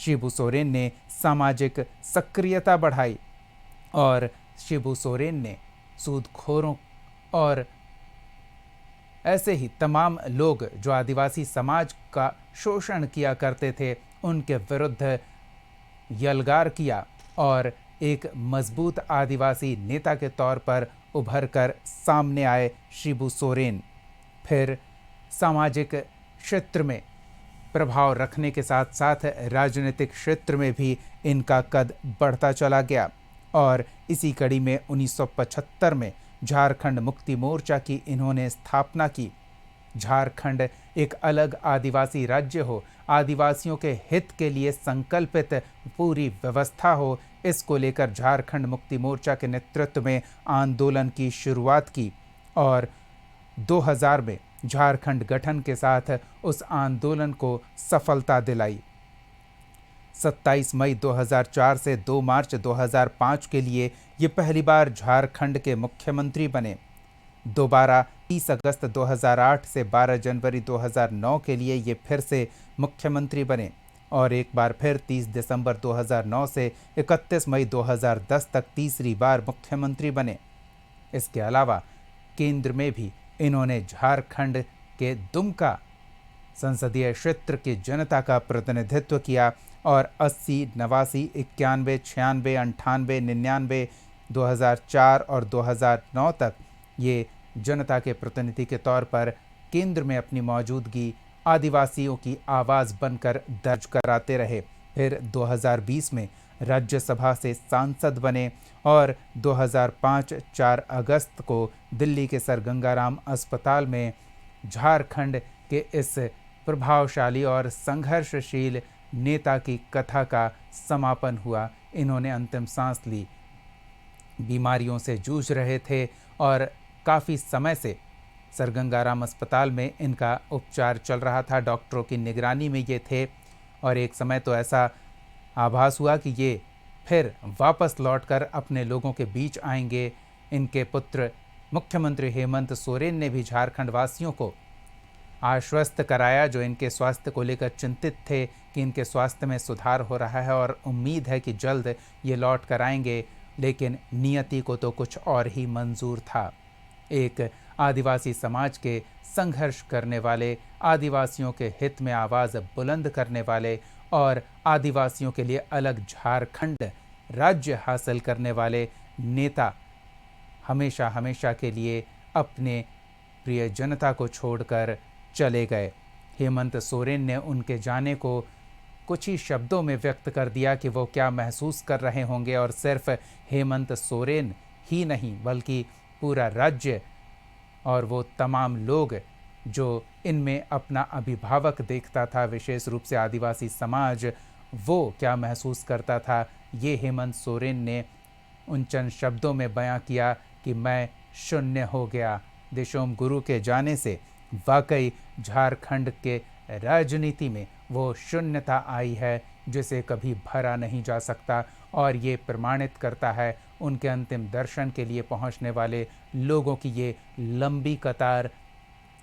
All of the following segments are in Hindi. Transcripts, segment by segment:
शिबू सोरेन ने सामाजिक सक्रियता बढ़ाई और शिबू सोरेन ने सूदखोरों और ऐसे ही तमाम लोग जो आदिवासी समाज का शोषण किया करते थे उनके विरुद्ध यलगार किया और एक मजबूत आदिवासी नेता के तौर पर उभर कर सामने आए शिबू सोरेन। फिर सामाजिक क्षेत्र में प्रभाव रखने के साथ साथ राजनीतिक क्षेत्र में भी इनका कद बढ़ता चला गया और इसी कड़ी में 1975 में झारखंड मुक्ति मोर्चा की इन्होंने स्थापना की। झारखंड एक अलग आदिवासी राज्य हो, आदिवासियों के हित के लिए संकल्पित पूरी व्यवस्था हो, इसको लेकर झारखंड मुक्ति मोर्चा के नेतृत्व में आंदोलन की शुरुआत की और 2000 में झारखंड गठन के साथ उस आंदोलन को सफलता दिलाई। 27 मई 2004 से 2 मार्च 2005 के लिए ये पहली बार झारखंड के मुख्यमंत्री बने। दोबारा 30 अगस्त 2008 से 12 जनवरी 2009 के लिए ये फिर से मुख्यमंत्री बने और एक बार फिर 30 दिसंबर 2009 से 31 मई 2010 तक तीसरी बार मुख्यमंत्री बने। इसके अलावा केंद्र में भी इन्होंने झारखंड के दुमका संसदीय क्षेत्र की जनता का प्रतिनिधित्व किया और 80, 89, 91, 96, 98, 99, 2004 और 2009 तक ये जनता के प्रतिनिधि के तौर पर केंद्र में अपनी मौजूदगी आदिवासियों की आवाज़ बनकर दर्ज कराते रहे। फिर 2020 में राज्यसभा से सांसद बने और 2005 4 अगस्त को दिल्ली के सर गंगाराम अस्पताल में झारखंड के इस प्रभावशाली और संघर्षशील नेता की कथा का समापन हुआ। इन्होंने अंतिम सांस ली। बीमारियों से जूझ रहे थे और काफ़ी समय से सर गंगाराम अस्पताल में इनका उपचार चल रहा था। डॉक्टरों की निगरानी में ये थे और एक समय तो ऐसा आभास हुआ कि ये फिर वापस लौटकर अपने लोगों के बीच आएंगे। इनके पुत्र मुख्यमंत्री हेमंत सोरेन ने भी झारखंड वासियों को आश्वस्त कराया, जो इनके स्वास्थ्य को लेकर चिंतित थे कि इनके स्वास्थ्य में सुधार हो रहा है और उम्मीद है कि जल्द ये लौट कर आएंगे। लेकिन नियति को तो कुछ और ही मंजूर था। एक आदिवासी समाज के संघर्ष करने वाले, आदिवासियों के हित में आवाज़ बुलंद करने वाले और आदिवासियों के लिए अलग झारखंड राज्य हासिल करने वाले नेता हमेशा हमेशा के लिए अपने प्रिय जनता को छोड़कर चले गए। हेमंत सोरेन ने उनके जाने को कुछ ही शब्दों में व्यक्त कर दिया कि वो क्या महसूस कर रहे होंगे और सिर्फ हेमंत सोरेन ही नहीं बल्कि पूरा राज्य और वो तमाम लोग जो इनमें अपना अभिभावक देखता था, विशेष रूप से आदिवासी समाज, वो क्या महसूस करता था, ये हेमंत सोरेन ने उन चंद शब्दों में बयां किया कि मैं शून्य हो गया। देशोम गुरु के जाने से वाकई झारखंड के राजनीति में वो शून्यता आई है जिसे कभी भरा नहीं जा सकता और ये प्रमाणित करता है उनके अंतिम दर्शन के लिए पहुंचने वाले लोगों की ये लंबी कतार,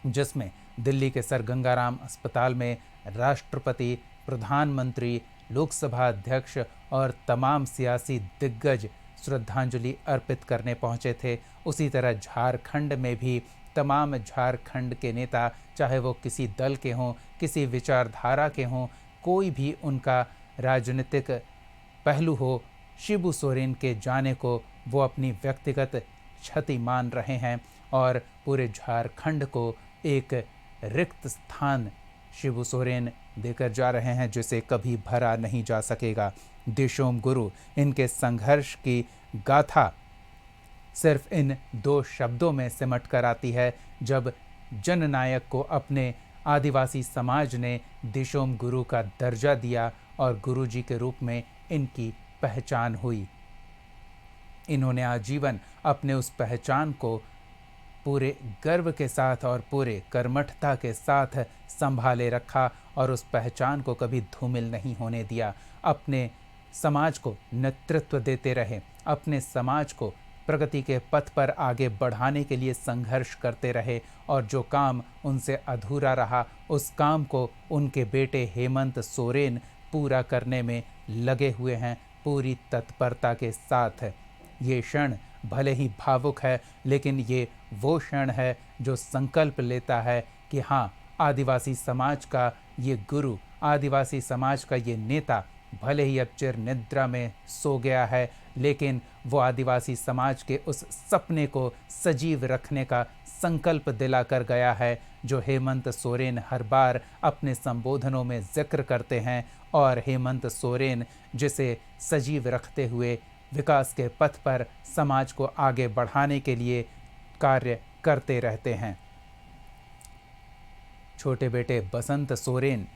जिसमें दिल्ली के सर गंगाराम अस्पताल में राष्ट्रपति, प्रधानमंत्री, लोकसभा अध्यक्ष और तमाम सियासी दिग्गज श्रद्धांजलि अर्पित करने पहुंचे थे। उसी तरह झारखंड में भी तमाम झारखंड के नेता, चाहे वो किसी दल के हों, किसी विचारधारा के हों, कोई भी उनका राजनीतिक पहलू हो, शिबू सोरेन के जाने को वो अपनी व्यक्तिगत क्षति मान रहे हैं और पूरे झारखंड को एक रिक्त स्थान शिबू सोरेन देकर जा रहे हैं जिसे कभी भरा नहीं जा सकेगा। देशोम गुरु, इनके संघर्ष की गाथा सिर्फ इन 2 शब्दों में सिमट कर आती है। जब जननायक को अपने आदिवासी समाज ने देशोम गुरु का दर्जा दिया और गुरुजी के रूप में इनकी पहचान हुई। इन्होंने आजीवन अपने उस पहचान को पूरे गर्व के साथ और पूरे कर्मठता के साथ संभाले रखा और उस पहचान को कभी धूमिल नहीं होने दिया। अपने समाज को नेतृत्व देते रहे, अपने समाज को प्रगति के पथ पर आगे बढ़ाने के लिए संघर्ष करते रहे और जो काम उनसे अधूरा रहा उस काम को उनके बेटे हेमंत सोरेन पूरा करने में लगे हुए हैं पूरी तत्परता के साथ। ये क्षण भले ही भावुक है, लेकिन ये वो क्षण है जो संकल्प लेता है कि हाँ, आदिवासी समाज का ये गुरु, आदिवासी समाज का ये नेता भले ही अब चिर निद्रा में सो गया है, लेकिन वो आदिवासी समाज के उस सपने को सजीव रखने का संकल्प दिलाकर गया है जो हेमंत सोरेन हर बार अपने संबोधनों में जिक्र करते हैं, और हेमंत सोरेन जिसे सजीव रखते हुए विकास के पथ पर समाज को आगे बढ़ाने के लिए कार्य करते रहते हैं। छोटे बेटे बसंत सोरेन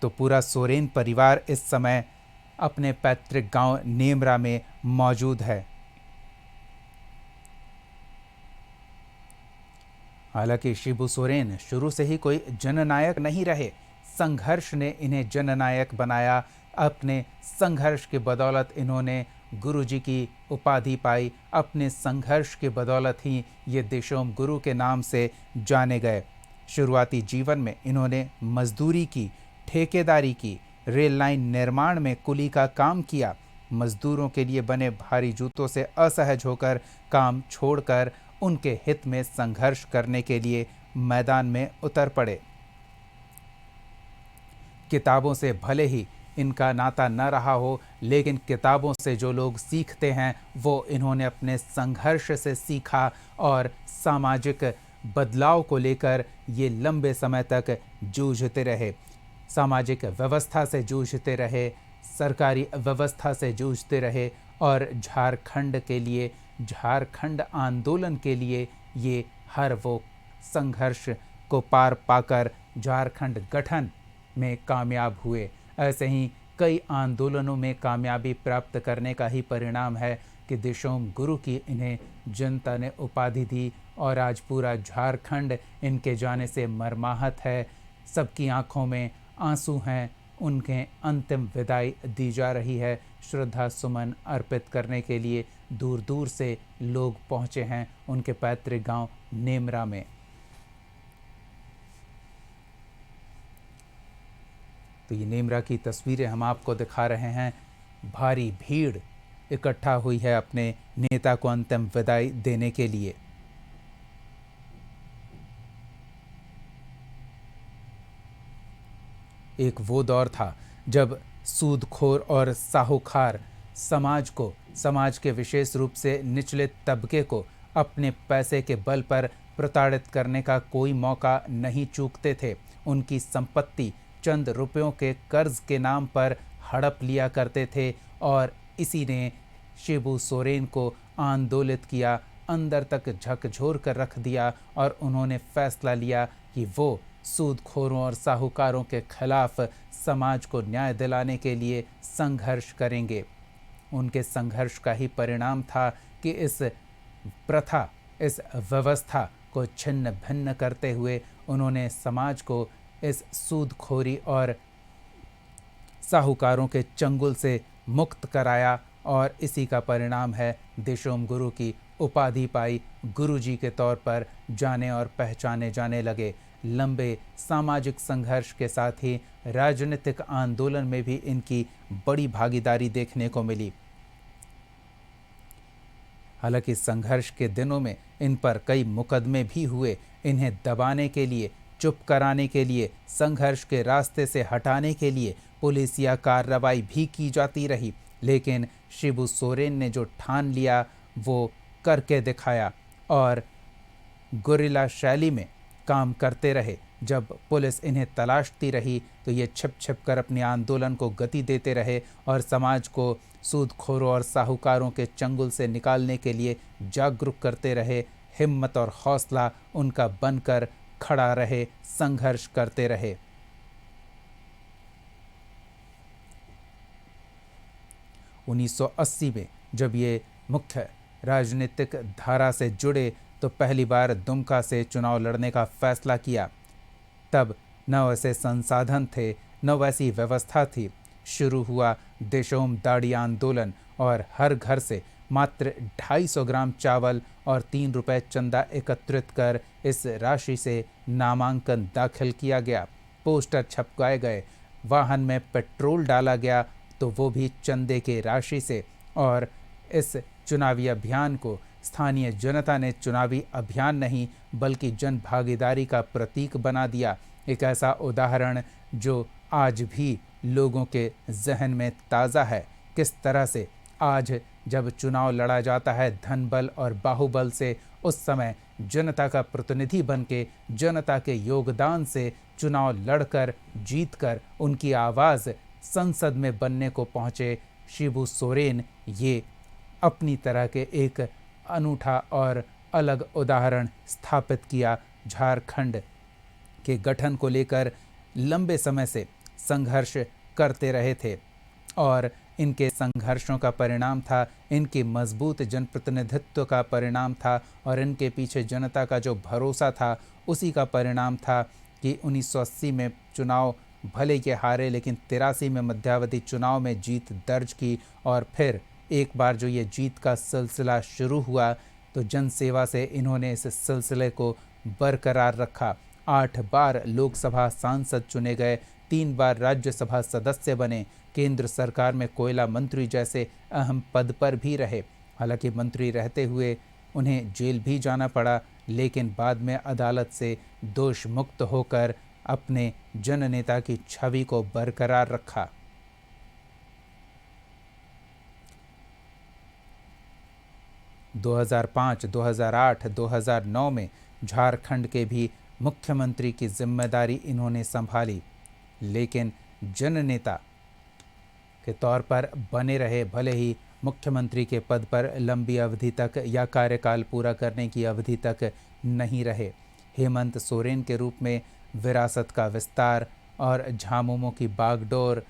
तो पूरा सोरेन परिवार इस समय अपने पैतृक गांव नेमरा में मौजूद है। हालांकि शिबू सोरेन शुरू से ही कोई जननायक नहीं रहे। संघर्ष ने इन्हें जननायक बनाया। अपने संघर्ष की बदौलत इन्होंने गुरुजी की उपाधि पाई। अपने संघर्ष की बदौलत ही ये देशोम गुरु के नाम से जाने गए। शुरुआती जीवन में इन्होंने मजदूरी की, ठेकेदारी की, रेल लाइन निर्माण में कुली का काम किया। मजदूरों के लिए बने भारी जूतों से असहज होकर काम छोड़कर उनके हित में संघर्ष करने के लिए मैदान में उतर पड़े। किताबों से भले ही इनका नाता न रहा हो, लेकिन किताबों से जो लोग सीखते हैं वो इन्होंने अपने संघर्ष से सीखा, और सामाजिक बदलाव को लेकर ये लंबे समय तक जूझते रहे। सामाजिक व्यवस्था से जूझते रहे, सरकारी व्यवस्था से जूझते रहे, और झारखंड के लिए, झारखंड आंदोलन के लिए ये हर वो संघर्ष को पार पाकर झारखंड गठन में कामयाब हुए। ऐसे ही कई आंदोलनों में कामयाबी प्राप्त करने का ही परिणाम है कि देशोम गुरु की इन्हें जनता ने उपाधि दी, और आज पूरा झारखंड इनके जाने से मर्माहत है। सबकी आंखों में आंसू हैं। उनके अंतिम विदाई दी जा रही है। श्रद्धा सुमन अर्पित करने के लिए दूर दूर से लोग पहुंचे हैं उनके पैतृक गांव नेमरा में। तो ये नेमरा की तस्वीरें हम आपको दिखा रहे हैं। भारी भीड़ इकट्ठा हुई है अपने नेता को अंतिम विदाई देने के लिए। एक वो दौर था जब सूदखोर और साहूकार समाज को, समाज के विशेष रूप से निचले तबके को अपने पैसे के बल पर प्रताड़ित करने का कोई मौका नहीं चूकते थे। उनकी संपत्ति चंद रुपयों के कर्ज के नाम पर हड़प लिया करते थे, और इसी ने शिबू सोरेन को आंदोलित किया, अंदर तक झकझोर कर रख दिया, और उन्होंने फैसला लिया कि वो सूदखोरों और साहूकारों के खिलाफ समाज को न्याय दिलाने के लिए संघर्ष करेंगे। उनके संघर्ष का ही परिणाम था कि इस प्रथा, इस व्यवस्था को छिन्न भिन्न करते हुए उन्होंने समाज को इस सूदखोरी और साहूकारों के चंगुल से मुक्त कराया, और इसी का परिणाम है देशोम गुरु की उपाधि पाई। गुरुजी के तौर पर जाने और पहचाने जाने लगे। लंबे सामाजिक संघर्ष के साथ ही राजनीतिक आंदोलन में भी इनकी बड़ी भागीदारी देखने को मिली। हालांकि संघर्ष के दिनों में इन पर कई मुकदमे भी हुए। इन्हें दबाने के लिए, चुप कराने के लिए, संघर्ष के रास्ते से हटाने के लिए पुलिसिया कार्रवाई भी की जाती रही, लेकिन शिबू सोरेन ने जो ठान लिया वो करके दिखाया, और गुरिल्ला शैली में काम करते रहे। जब पुलिस इन्हें तलाशती रही तो ये छिप छिप कर अपने आंदोलन को गति देते रहे, और समाज को सूदखोरों और साहूकारों के चंगुल से निकालने के लिए जागरूक करते रहे। हिम्मत और हौसला उनका बनकर खड़ा रहे, संघर्ष करते रहे। उन्नीस 1980 में जब ये मुख्य राजनीतिक धारा से जुड़े तो पहली बार दुमका से चुनाव लड़ने का फैसला किया। तब न वैसे संसाधन थे, न वैसी व्यवस्था थी। शुरू हुआ देशोम दाढ़ी आंदोलन, और हर घर से मात्र 250 ग्राम चावल और 3 रुपए चंदा एकत्रित कर इस राशि से नामांकन दाखिल किया गया। पोस्टर छपवाए गए, वाहन में पेट्रोल डाला गया तो वो भी चंदे के राशि से। और इस चुनावी अभियान को स्थानीय जनता ने चुनावी अभियान नहीं बल्कि जन भागीदारी का प्रतीक बना दिया। एक ऐसा उदाहरण जो आज भी लोगों के जहन में ताज़ा है। किस तरह से आज जब चुनाव लड़ा जाता है धन बल और बाहुबल से, उस समय जनता का प्रतिनिधि बनके जनता के योगदान से चुनाव लड़कर जीतकर उनकी आवाज़ संसद में बनने को पहुँचे शिबू सोरेन, ये अपनी तरह के एक अनूठा और अलग उदाहरण स्थापित किया। झारखंड के गठन को लेकर लंबे समय से संघर्ष करते रहे थे और इनके संघर्षों का परिणाम था, इनके मजबूत जनप्रतिनिधित्व का परिणाम था और इनके पीछे जनता का जो भरोसा था उसी का परिणाम था कि 1980 में चुनाव भले ये हारे लेकिन 83 में मध्यावधि चुनाव में जीत दर्ज की। और फिर एक बार जो ये जीत का सिलसिला शुरू हुआ तो जनसेवा से इन्होंने इस सिलसिले को बरकरार रखा। 8 बार लोकसभा सांसद चुने गए, 3 बार राज्यसभा सदस्य बने, केंद्र सरकार में कोयला मंत्री जैसे अहम पद पर भी रहे। हालांकि मंत्री रहते हुए उन्हें जेल भी जाना पड़ा, लेकिन बाद में अदालत से दोष मुक्त होकर अपने जननेता की छवि को बरकरार रखा। – 2005, 2008, 2009 में झारखंड के भी मुख्यमंत्री की जिम्मेदारी इन्होंने संभाली, लेकिन जननेता के तौर पर बने रहे। भले ही मुख्यमंत्री के पद पर लंबी अवधि तक या कार्यकाल पूरा करने की अवधि तक नहीं रहे। हेमंत सोरेन के रूप में विरासत का विस्तार और झामुमो की बागडोर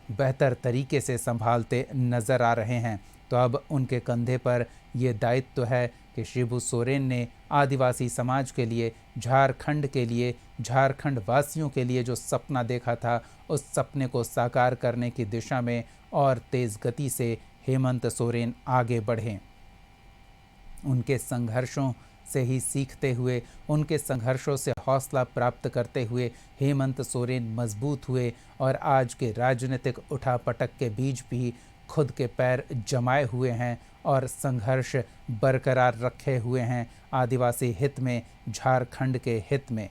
बेहतर तरीके से संभालते नज़र आ रहे हैं। तो अब उनके कंधे पर ये दायित्व है कि शिबू सोरेन ने आदिवासी समाज के लिए, झारखंड के लिए, झारखंड वासियों के लिए जो सपना देखा था उस सपने को साकार करने की दिशा में और तेज़ गति से हेमंत सोरेन आगे बढ़ें। उनके संघर्षों से ही सीखते हुए, उनके संघर्षों से हौसला प्राप्त करते हुए हेमंत सोरेन मजबूत हुए और आज के राजनीतिक उठापटक के बीच भी खुद के पैर जमाए हुए हैं और संघर्ष बरकरार रखे हुए हैं आदिवासी हित में, झारखंड के हित में।